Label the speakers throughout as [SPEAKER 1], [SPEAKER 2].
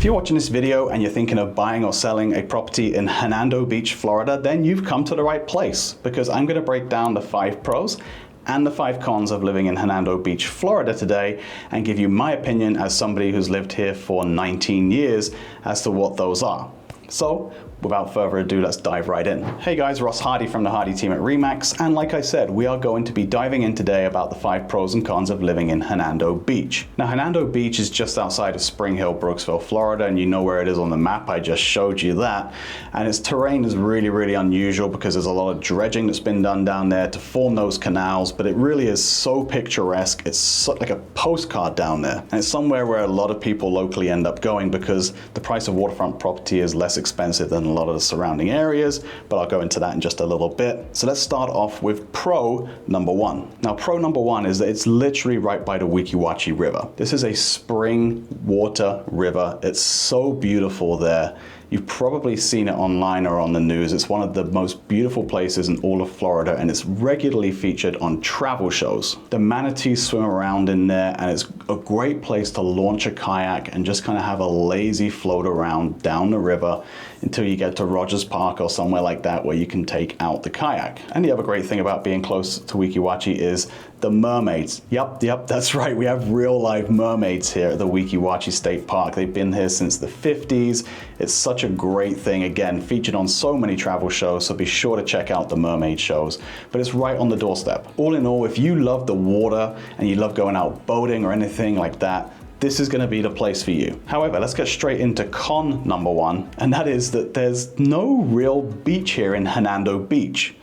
[SPEAKER 1] If you're watching this video and you're thinking of buying or selling a property in Hernando Beach, Florida, then you've come to the right place, because I'm going to break down the 5 pros and the 5 cons of living in Hernando Beach, Florida today, and give you my opinion as somebody who's lived here for 19 years as to what those are. So, without further ado, let's dive right in. Hey guys, Ross Hardy from the Hardy team at RE/MAX, and like I said, we are going to be diving in today about the 5 pros and cons of living in Hernando Beach. Now, Hernando Beach is just outside of Spring Hill, Brooksville, Florida, and you know where it is on the map. I just showed you that. And its terrain is really unusual because there's a lot of dredging that's been done down there to form those canals, but it really is so picturesque. It's like a postcard down there. And it's somewhere where a lot of people locally end up going because the price of waterfront property is less expensive than a lot of the surrounding areas, but I'll go into that in just a little bit. So let's start off with pro number 1. Now, pro number 1 is that it's literally right by the Wachie River. This is a spring water river. It's so beautiful there. You've probably seen it online or on the news. It's one of the most beautiful places in all of Florida, and it's regularly featured on travel shows. The manatees swim around in there, and it's a great place to launch a kayak and just kind of have a lazy float around down the river until you get to Rogers Park or somewhere like that where you can take out the kayak. And the other great thing about being close to Wachie is the mermaids. Yep, that's right. We have real live mermaids here at the Wachie State Park. They've been here since the 50s. It's such a great thing. Again, featured on so many travel shows, so be sure to check out the mermaid shows. But it's right on the doorstep. All in all, if you love the water and you love going out boating or anything like that, this is going to be the place for you. However, let's get straight into con number 1, and that is that there's no real beach here in Hernando Beach.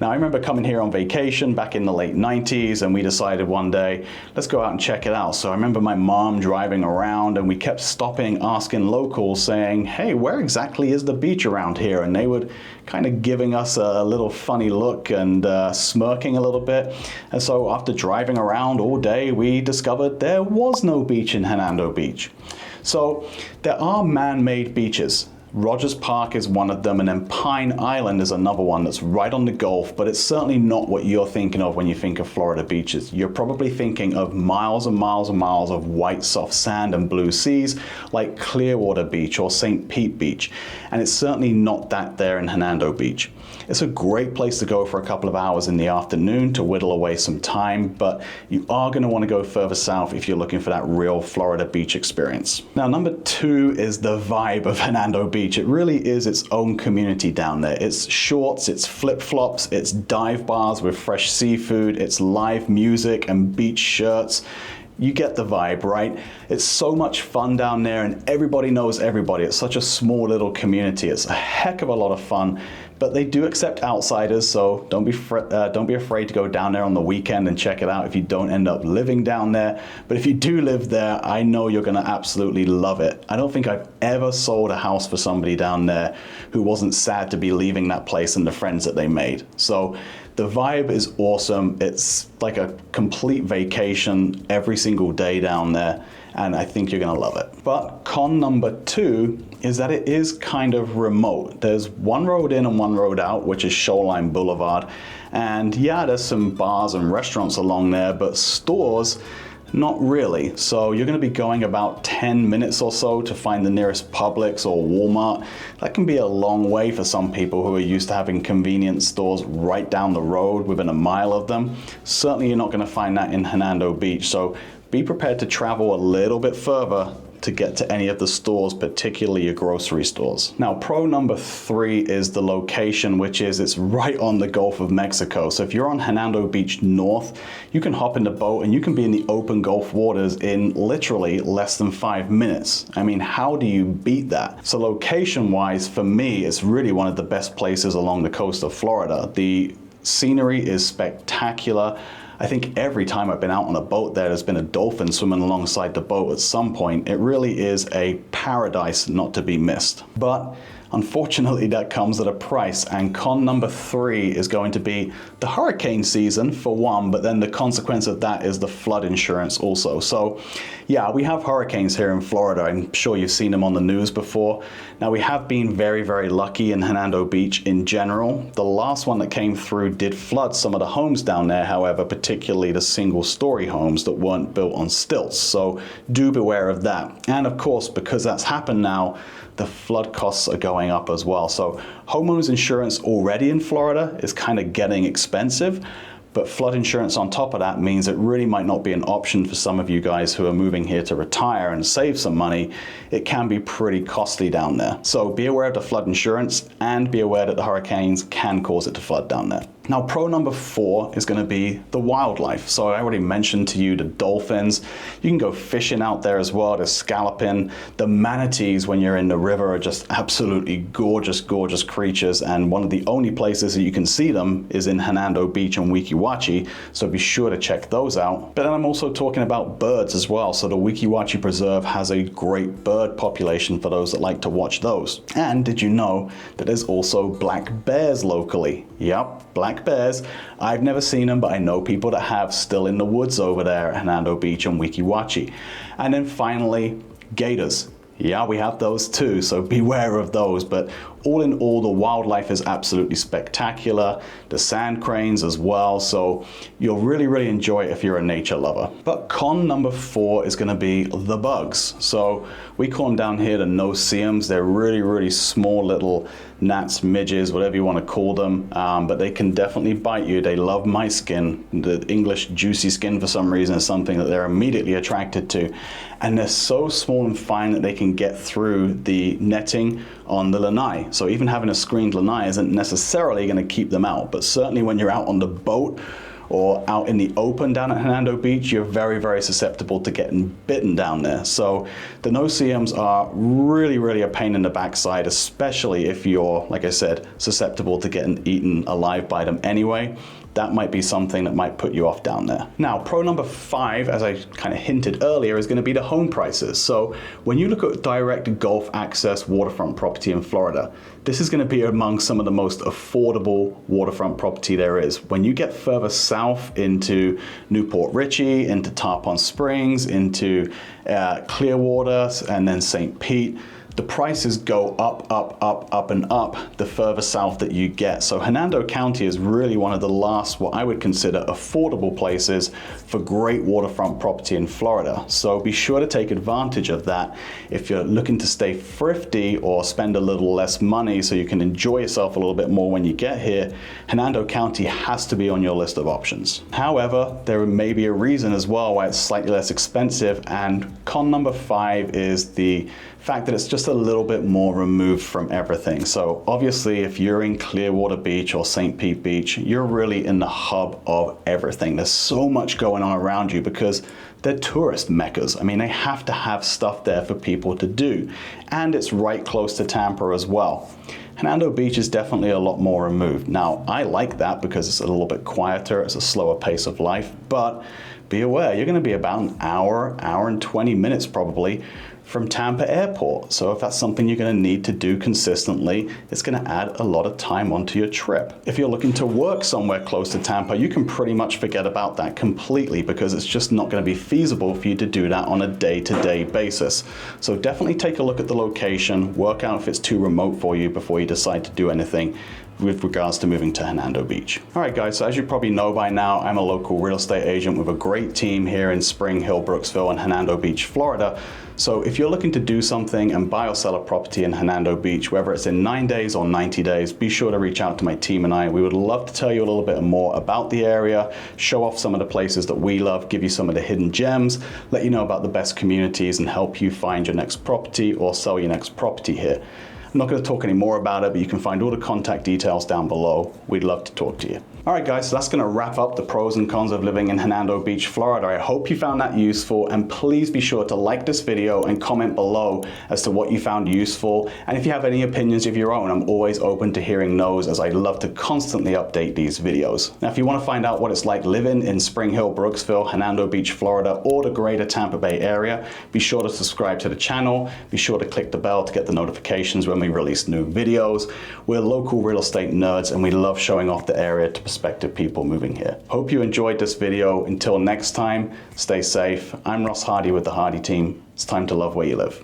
[SPEAKER 1] Now, I remember coming here on vacation back in the late 90s, and we decided one day, let's go out and check it out. So I remember my mom driving around, and we kept stopping, asking locals, saying, hey, where exactly is the beach around here? And they would kind of giving us a little funny look and smirking a little bit. And so after driving around all day, we discovered there was no beach in Hernando Beach. So there are man-made beaches. Rogers Park is one of them, and then Pine Island is another one that's right on the Gulf, but it's certainly not what you're thinking of when you think of Florida beaches. You're probably thinking of miles and miles and miles of white soft sand and blue seas like Clearwater Beach or St. Pete Beach, and it's certainly not that there in Hernando Beach. It's a great place to go for a couple of hours in the afternoon to whittle away some time, but you are going to want to go further south if you're looking for that real Florida beach experience. Now, number 2 is the vibe of Hernando Beach. It really is its own community down there. It's shorts, it's flip-flops, it's dive bars with fresh seafood, it's live music and beach shirts. You get the vibe, right? It's so much fun down there, and everybody knows everybody. It's such a small little community. It's a heck of a lot of fun, but they do accept outsiders, so don't be afraid to go down there on the weekend and check it out if you don't end up living down there. But if you do live there, I know you're gonna absolutely love it. I don't think I've ever sold a house for somebody down there who wasn't sad to be leaving that place and the friends that they made. So the vibe is awesome. It's like a complete vacation every single day down there, and I think you're gonna love it. But con number 2 is that it is kind of remote. There's one road in and one road out, which is Shoreline Boulevard. And yeah, there's some bars and restaurants along there, but stores, not really. So you're gonna be going about 10 minutes or so to find the nearest Publix or Walmart. That can be a long way for some people who are used to having convenience stores right down the road within a mile of them. Certainly you're not gonna find that in Hernando Beach. So be prepared to travel a little bit further to get to any of the stores, particularly your grocery stores. Now, pro number 3 is the location, which is it's right on the Gulf of Mexico. So if you're on Hernando Beach North, you can hop in the boat and you can be in the open Gulf waters in literally less than 5 minutes. I mean, how do you beat that? So location-wise, for me, it's really one of the best places along the coast of Florida. The scenery is spectacular. I think every time I've been out on a boat there's been a dolphin swimming alongside the boat at some point. It really is a paradise not to be missed. But Unfortunately, that comes at a price, and con number 3 is going to be the hurricane season for one, but then the consequence of that is the flood insurance also. So yeah, we have hurricanes here in Florida. I'm sure you've seen them on the news before. Now, we have been very, very lucky in Hernando Beach in general. The last one that came through did flood some of the homes down there, however, particularly the single-story homes that weren't built on stilts. So do beware of that. And of course, because that's happened now, the flood costs are going up as well. So homeowners insurance already in Florida is kind of getting expensive, but flood insurance on top of that means it really might not be an option for some of you guys who are moving here to retire and save some money. It can be pretty costly down there. So be aware of the flood insurance and be aware that the hurricanes can cause it to flood down there. Now, pro number 4 is going to be the wildlife. So I already mentioned to you the dolphins. You can go fishing out there as well. There's scalloping. The manatees, when you're in the river, are just absolutely gorgeous, gorgeous creatures. And one of the only places that you can see them is in Hernando Beach and Weeki, Wachie. So be sure to check those out. But then I'm also talking about birds as well. So the Weeki Wachie Preserve has a great bird population for those that like to watch those. And did you know that there's also black bears locally? Yep, black bears. I've never seen them, but I know people that have, still in the woods over there at Hernando Beach and Weeki Wachie. And then finally, gators. Yeah, we have those too, so beware of those. But all in all, the wildlife is absolutely spectacular. The sand cranes as well, so you'll really, really enjoy it if you're a nature lover. But con number 4 is gonna be the bugs. So we call them down here the no-see-ums. They're really, really small little gnats, midges, whatever you want to call them, but they can definitely bite you. They love my skin. The English juicy skin, for some reason, is something that they're immediately attracted to. And they're so small and fine that they can get through the netting on the lanai. So even having a screened lanai isn't necessarily going to keep them out, but certainly when you're out on the boat or out in the open down at Hernando Beach, you're very, very susceptible to getting bitten down there. So the no-see-ums are really, really a pain in the backside, especially if you're, like I said, susceptible to getting eaten alive by them anyway. That might be something that might put you off down there. Now, pro number 5, as I kind of hinted earlier, is going to be the home prices. So when you look at direct Gulf access waterfront property in Florida, this is going to be among some of the most affordable waterfront property there is. When you get further south into Newport Richey, into Tarpon Springs, into Clearwater, and then St. Pete, the prices go up, up, up, up, and up the further south that you get. So Hernando County is really one of the last, what I would consider, affordable places for great waterfront property in Florida. So be sure to take advantage of that. If you're looking to stay thrifty or spend a little less money so you can enjoy yourself a little bit more when you get here, Hernando County has to be on your list of options. However, there may be a reason as well why it's slightly less expensive, and con number 5 is the fact that it's just a little bit more removed from everything. So obviously, if you're in Clearwater Beach or St. Pete Beach, you're really in the hub of everything. There's so much going on around you because they're tourist meccas. I mean, they have to have stuff there for people to do. And it's right close to Tampa as well. Hernando Beach is definitely a lot more removed. Now, I like that because it's a little bit quieter, it's a slower pace of life, but be aware, you're gonna be about an hour, hour and 20 minutes probably from Tampa Airport. So if that's something you're going to need to do consistently, it's going to add a lot of time onto your trip. If you're looking to work somewhere close to Tampa, you can pretty much forget about that completely because it's just not going to be feasible for you to do that on a day-to-day basis. So definitely take a look at the location, work out if it's too remote for you before you decide to do anything with regards to moving to Hernando Beach. All right, guys, so as you probably know by now, I'm a local real estate agent with a great team here in Spring Hill, Brooksville, and Hernando Beach, Florida. So if you're looking to do something and buy or sell a property in Hernando Beach, whether it's in 9 days or 90 days, be sure to reach out to my team and I. We would love to tell you a little bit more about the area, show off some of the places that we love, give you some of the hidden gems, let you know about the best communities, and help you find your next property or sell your next property here. I'm not going to talk any more about it, but you can find all the contact details down below. We'd love to talk to you. All right, guys, so that's going to wrap up the pros and cons of living in Hernando Beach, Florida. I hope you found that useful, and please be sure to like this video and comment below as to what you found useful. And if you have any opinions of your own, I'm always open to hearing those, as I love to constantly update these videos. Now, if you want to find out what it's like living in Spring Hill, Brooksville, Hernando Beach, Florida, or the greater Tampa Bay area, be sure to subscribe to the channel. Be sure to click the bell to get the notifications when we constantly release new videos. We're local real estate nerds and we love showing off the area to prospective people moving here. Hope you enjoyed this video. Until next time, stay safe. I'm Ross Hardy with the Hardy team. It's time to love where you live.